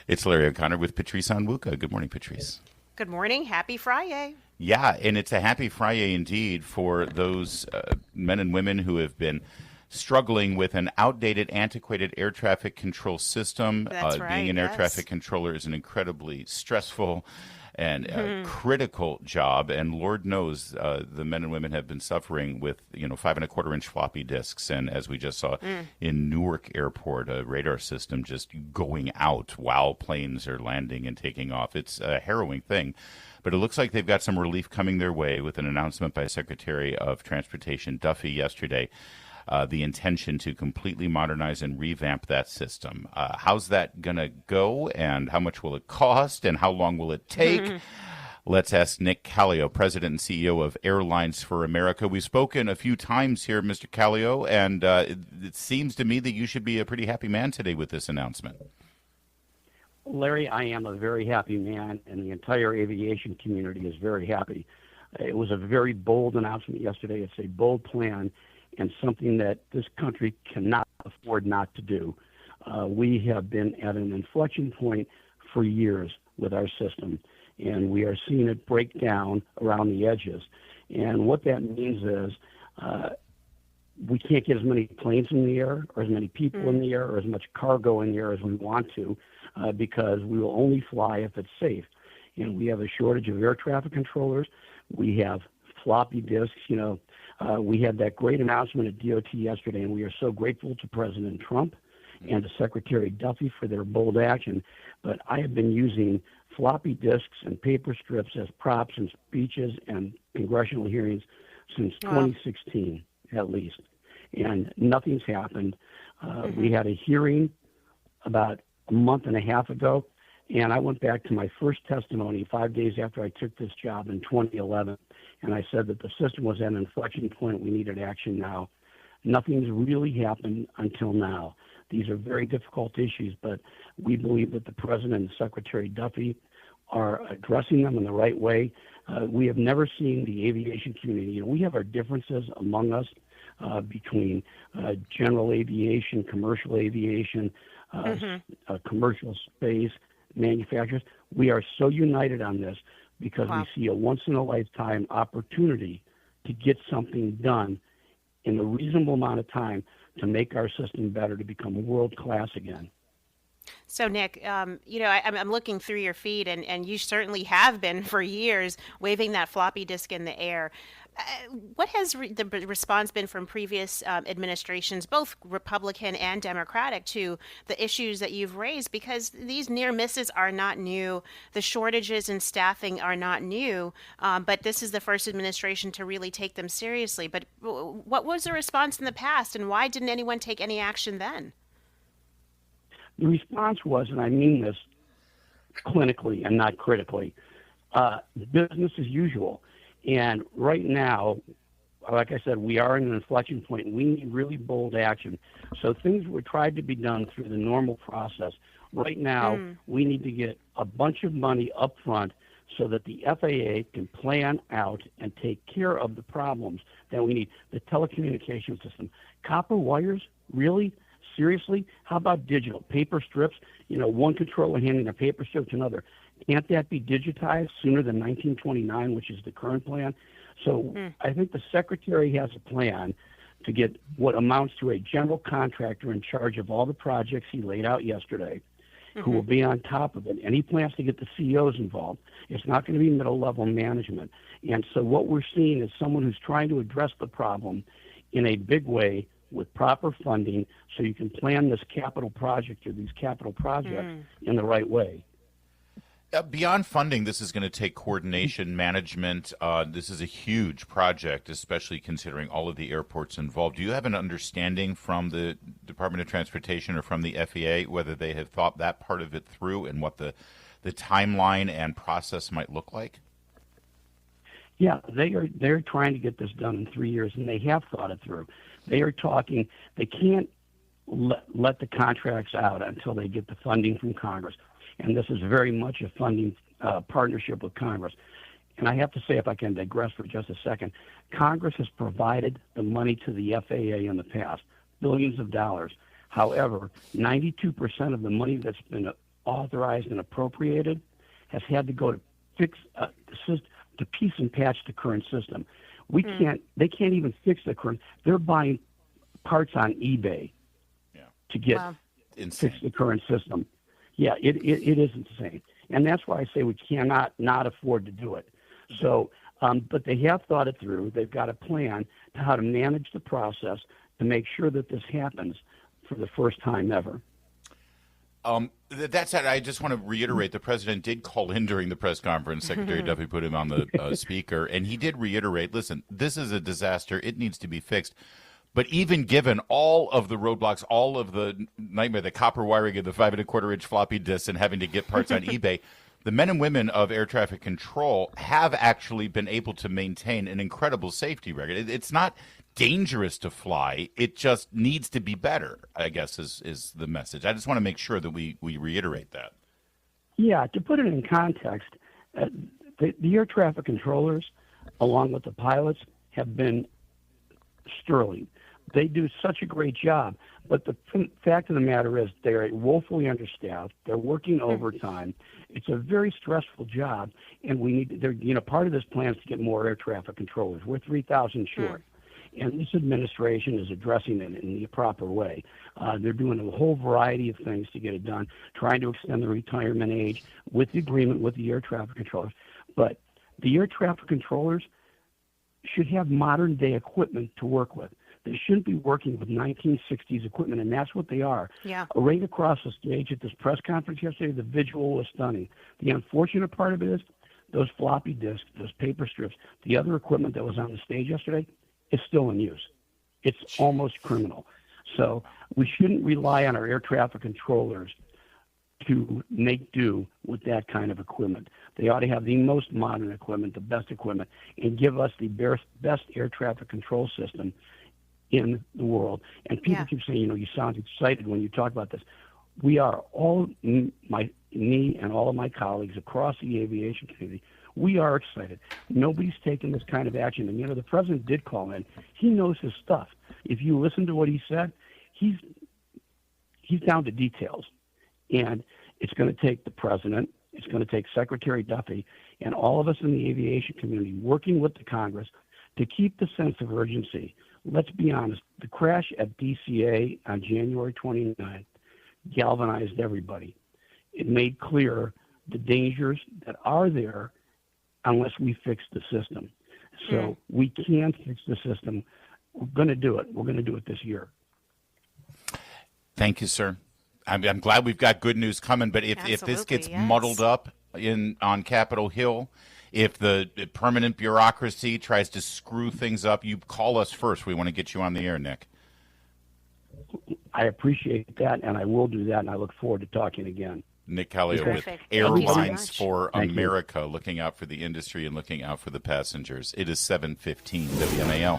It's Larry O'Connor with Patrice Onwuka. Good morning, Patrice. Good morning. Happy Friday. Yeah, and it's a happy Friday indeed for those men and women who have been struggling with an outdated, antiquated air traffic control system. That's Being right. an air Yes. traffic controller is an incredibly stressful and critical job, and Lord knows the men and women have been suffering with 5.25-inch floppy disks, and as we just saw in Newark Airport, a radar system just going out while planes are landing and taking off. It's a harrowing thing. But it looks like they've got some relief coming their way with an announcement by Secretary of Transportation Duffy yesterday, the intention to completely modernize and revamp that system. How's that going to go, and how much will it cost, and how long will it take? Let's ask Nick Calio, President and CEO of Airlines for America. We've spoken a few times here, Mr. Calio, and it seems to me that you should be a pretty happy man today with this announcement. Larry, I am a very happy man, and the entire aviation community is very happy. It was a very bold announcement yesterday. It's a bold plan and something that this country cannot afford not to do. We have been at an inflection point for years with our system, and we are seeing it break down around the edges. And what that means is we can't get as many planes in the air or as many people in the air or as much cargo in the air as we want to because we will only fly if it's safe. And we have a shortage of air traffic controllers. We have floppy disks. We had that great announcement at DOT yesterday, and we are so grateful to President Trump and to Secretary Duffy for their bold action. But I have been using floppy disks and paper strips as props in speeches and congressional hearings since 2016, at least. And nothing's happened. We had a hearing about a month and a half ago, and I went back to my first testimony 5 days after I took this job in 2011, and I said that the system was at an inflection point. We needed action now. Nothing's really happened until now. These are very difficult issues, but we believe that the President and Secretary Duffy are addressing them in the right way. We have never seen the aviation community. We have our differences among us between general aviation, commercial aviation, commercial space, manufacturers. We are so united on this because we see a once-in-a-lifetime opportunity to get something done in a reasonable amount of time to make our system better, to become world-class again. So, Nick, I'm looking through your feed, and you certainly have been for years waving that floppy disk in the air. What has the response been from previous administrations, both Republican and Democratic, to the issues that you've raised? Because these near misses are not new. The shortages in staffing are not new. But this is the first administration to really take them seriously. But what was the response in the past, and why didn't anyone take any action then? The response was, and I mean this clinically and not critically, business as usual. And right now, like I said, we are in an inflection point, and we need really bold action. So things were tried to be done through the normal process. Right now, we need to get a bunch of money up front so that the FAA can plan out and take care of the problems that we need. The telecommunication system. Copper wires? Really? Seriously? How about digital? Paper strips? One controller handing a paper strip to another. Can't that be digitized sooner than 1929, which is the current plan? So I think the Secretary has a plan to get what amounts to a general contractor in charge of all the projects he laid out yesterday, who will be on top of it. And he plans to get the CEOs involved. It's not going to be middle-level management. And so what we're seeing is someone who's trying to address the problem in a big way with proper funding so you can plan this capital project or these capital projects in the right way. Beyond funding, this is going to take coordination, management. This is a huge project, especially considering all of the airports involved. Do you have an understanding from the Department of Transportation or from the FAA whether they have thought that part of it through and what the timeline and process might look like? Yeah, they're trying to get this done in 3 years, and they have thought it through. They are talking. They can't let the contracts out until they get the funding from Congress. And this is very much a funding partnership with Congress. And I have to say, if I can digress for just a second, Congress has provided the money to the FAA in the past, billions of dollars. However, 92% of the money that's been authorized and appropriated has had to go to fix to piece and patch the current system. They can't even fix the current. They're buying parts on eBay to get fix the current system. Yeah, it is insane, and that's why I say we cannot not afford to do it. So, but they have thought it through. They've got a plan to how to manage the process to make sure that this happens for the first time ever. That said, I just want to reiterate the president did call in during the press conference. Secretary Duffy put him on the speaker, and he did reiterate, listen, this is a disaster. It needs to be fixed. But even given all of the roadblocks, all of the nightmare, the copper wiring of the 5 1/4-inch floppy disks and having to get parts on eBay, the men and women of air traffic control have actually been able to maintain an incredible safety record. It's not dangerous to fly. It just needs to be better, I guess, is the message. I just want to make sure that we reiterate that. Yeah, to put it in context, the air traffic controllers, along with the pilots, have been sterling. They do such a great job, but the fact of the matter is they're woefully understaffed. They're working overtime. It's a very stressful job, and we need. Part of this plan is to get more air traffic controllers. We're 3,000 short. And this administration is addressing it in the proper way. They're doing a whole variety of things to get it done, trying to extend the retirement age with the agreement with the air traffic controllers. But the air traffic controllers should have modern-day equipment to work with. They shouldn't be working with 1960s equipment, and that's what they are. Yeah. Right across the stage at this press conference yesterday, the visual was stunning. The unfortunate part of it is those floppy disks, those paper strips, the other equipment that was on the stage yesterday, is still in use. It's almost criminal. So we shouldn't rely on our air traffic controllers to make do with that kind of equipment. They ought to have the most modern equipment, the best equipment, and give us the best air traffic control system in the world. And people keep saying, you sound excited when you talk about this. We are me and all of my colleagues across the aviation community, we are excited. Nobody's taken this kind of action. And, the president did call in. He knows his stuff. If you listen to what he said, he's down to details. And it's going to take the president, it's going to take Secretary Duffy, and all of us in the aviation community working with the Congress to keep the sense of urgency. Let's be honest. The crash at DCA on January 29th galvanized everybody. It made clear the dangers that are there unless we fix the system. So we can fix the system. We're going to do it. We're going to do it this year. Thank you, sir. I'm glad we've got good news coming, but if this gets muddled up on Capitol Hill, if the permanent bureaucracy tries to screw things up, you call us first. We want to get you on the air, Nick. I appreciate that, and I will do that, and I look forward to talking again. Nick Calio with Airlines for America, looking out for the industry and looking out for the passengers. It is 7:15 WMAL.